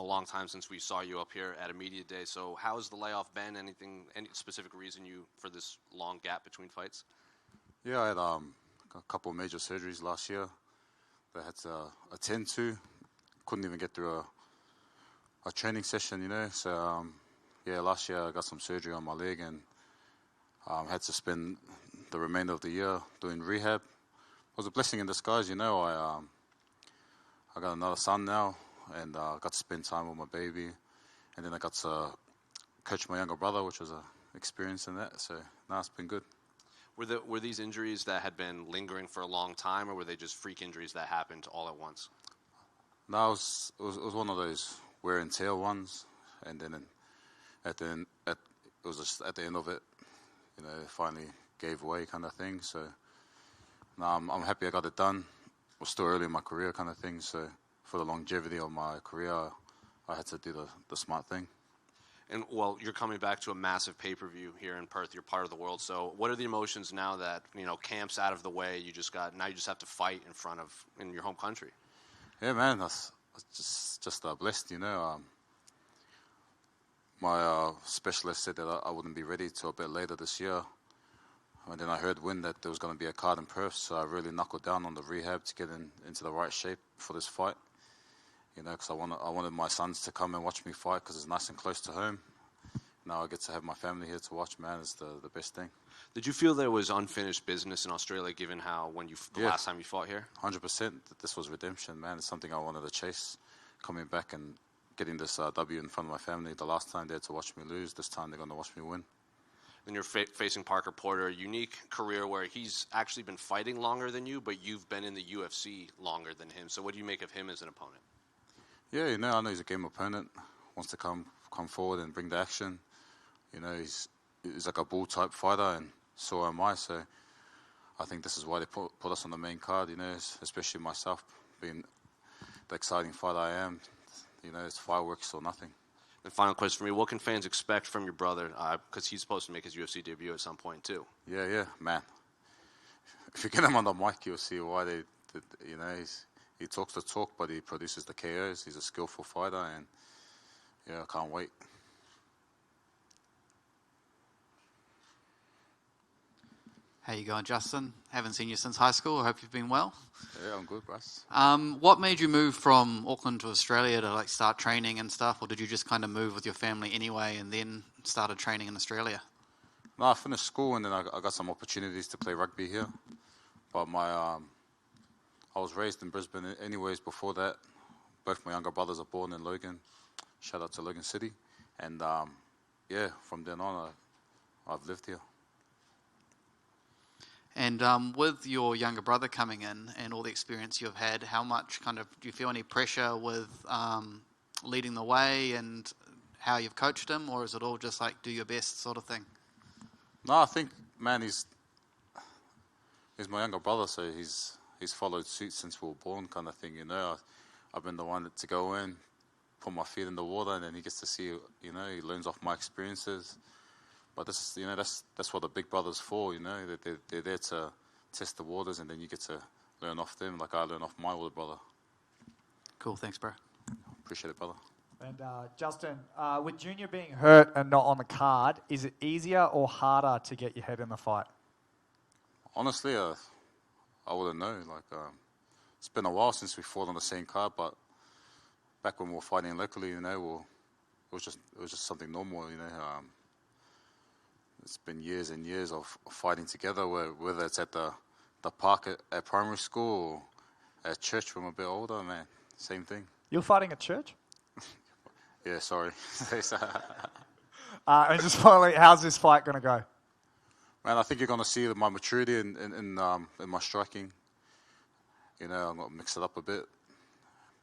long time since we saw you up here at a media day. So how has the layoff been? Any specific reason for this long gap between fights? Yeah, I had a couple of major surgeries last year that I had to attend to. Couldn't even get through a training session, So, last year I got some surgery on my leg and had to spend the remainder of the year doing rehab. It was a blessing in disguise, I got another son now, and got to spend time with my baby. And then I got to coach my younger brother, which was an experience in that. So, it's been good. Were these injuries that had been lingering for a long time, or were they just freak injuries that happened all at once? No, it was one of those wear and tear ones. And then it was just at the end of it, it finally gave way kind of thing. So, I'm happy I got it done. It was still early in my career kind of thing. So, for the longevity of my career, I had to do the smart thing. And, well, you're coming back to a massive pay-per-view here in Perth. You're part of the world. So what are the emotions now that, camp's out of the way? Now you just have to fight in your home country. Yeah, man, that's just blessed, My specialist said that I wouldn't be ready till a bit later this year. And then I heard wind that there was going to be a card in Perth, so I really knuckled down on the rehab to get into the right shape for this fight. Because I wanted my sons to come and watch me fight because it's nice and close to home. Now I get to have my family here to watch, man. It's the best thing. Did you feel there was unfinished business in Australia, given how the last time you fought here? 100%. This was redemption, man. It's something I wanted to chase. Coming back and getting this W in front of my family. The last time they had to watch me lose. This time they're going to watch me win. Then you're facing Parker Porter, a unique career where he's actually been fighting longer than you, but you've been in the UFC longer than him. So what do you make of him as an opponent? Yeah, I know he's a game opponent. Wants to come forward and bring the action. He's like a bull type fighter, and so am I. So I think this is why they put us on the main card. Especially myself being the exciting fighter I am. It's fireworks or nothing. And final question for me: what can fans expect from your brother? Because he's supposed to make his UFC debut at some point too. Yeah, man. If you get him on the mic, you'll see why they. He talks the talk, but he produces the KOs. He's a skillful fighter, and I can't wait. How you going, Justin? Haven't seen you since high school. I hope you've been well. Yeah, I'm good, Russ. What made you move from Auckland to Australia to start training and stuff, or did you just kind of move with your family anyway and then started training in Australia? No, I finished school and then I got some opportunities to play rugby here. But I was raised in Brisbane anyways before that. Both my younger brothers are born in Logan. Shout out to Logan City. And from then on, I've lived here. And with your younger brother coming in and all the experience you've had, how much do you feel any pressure with leading the way and how you've coached him, or is it all just do your best sort of thing? No, I think, man, he's my younger brother, so he's followed suit since we were born, kind of thing. I've been the one to go in, put my feet in the water, and then he gets to see. He learns off my experiences. But this is, that's what the big brother's for. They're there to test the waters, and then you get to learn off them, like I learn off my older brother. Cool, thanks, bro. Appreciate it, brother. And Justin, with Junior being hurt and not on the card, is it easier or harder to get your head in the fight? Honestly, I wouldn't know. It's been a while since we fought on the same card, but back when we were fighting locally, it was just something normal. It's been years and years of fighting together, whether it's at the park at primary school or at church when we're a bit older, man. Same thing. You're fighting at church? Yeah, sorry. And just finally, how's this fight going to go? Man, I think you're going to see my maturity in my striking. I'm going to mix it up a bit.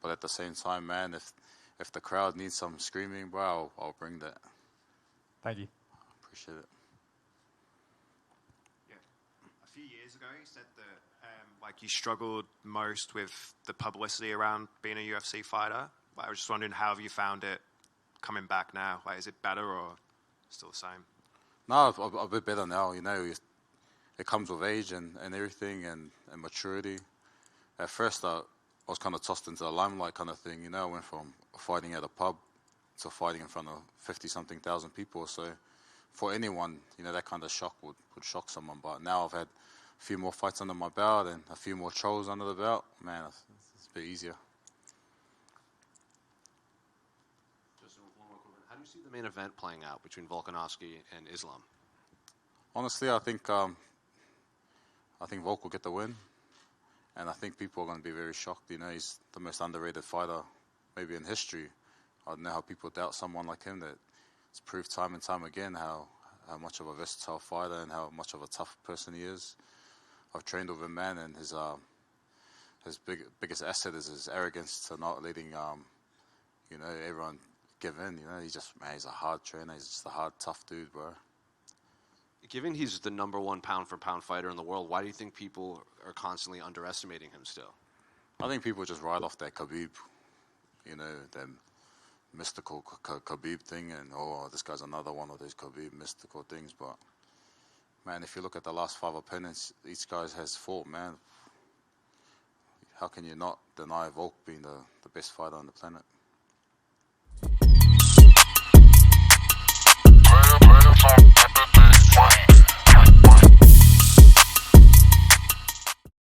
But at the same time, man, if the crowd needs some screaming, bro, I'll bring that. Thank you. Appreciate it. Yeah. A few years ago, you said that you struggled most with the publicity around being a UFC fighter. I was just wondering, how have you found it coming back now? Is it better or still the same? No, a bit better now. It comes with age and everything and maturity. At first, I I was kind of tossed into the limelight kind of thing. I went from fighting at a pub to fighting in front of 50-something thousand people. So for anyone, that kind of shock would shock someone. But now I've had a few more fights under my belt and a few more trolls under the belt. Man, it's a bit easier. Just one more quick one. How do you see the main event playing out between Volkanovski and Islam? Honestly, I think Volk will get the win. And I think people are going to be very shocked. He's the most underrated fighter maybe in history. I don't know how people doubt someone like him that it's proved time and time again how much of a versatile fighter and how much of a tough person he is. I've trained with him, man, and his biggest asset is his arrogance to not letting everyone give in. He's a hard trainer. He's just a hard, tough dude, bro. Given he's the number one pound-for-pound fighter in the world, why do you think people are constantly underestimating him still? I think people just ride off that Khabib, that mystical Khabib thing, and this guy's another one of those Khabib mystical things. But man, if you look at the last 5 opponents each guy has fought, man, how can you not deny Volk being the best fighter on the planet?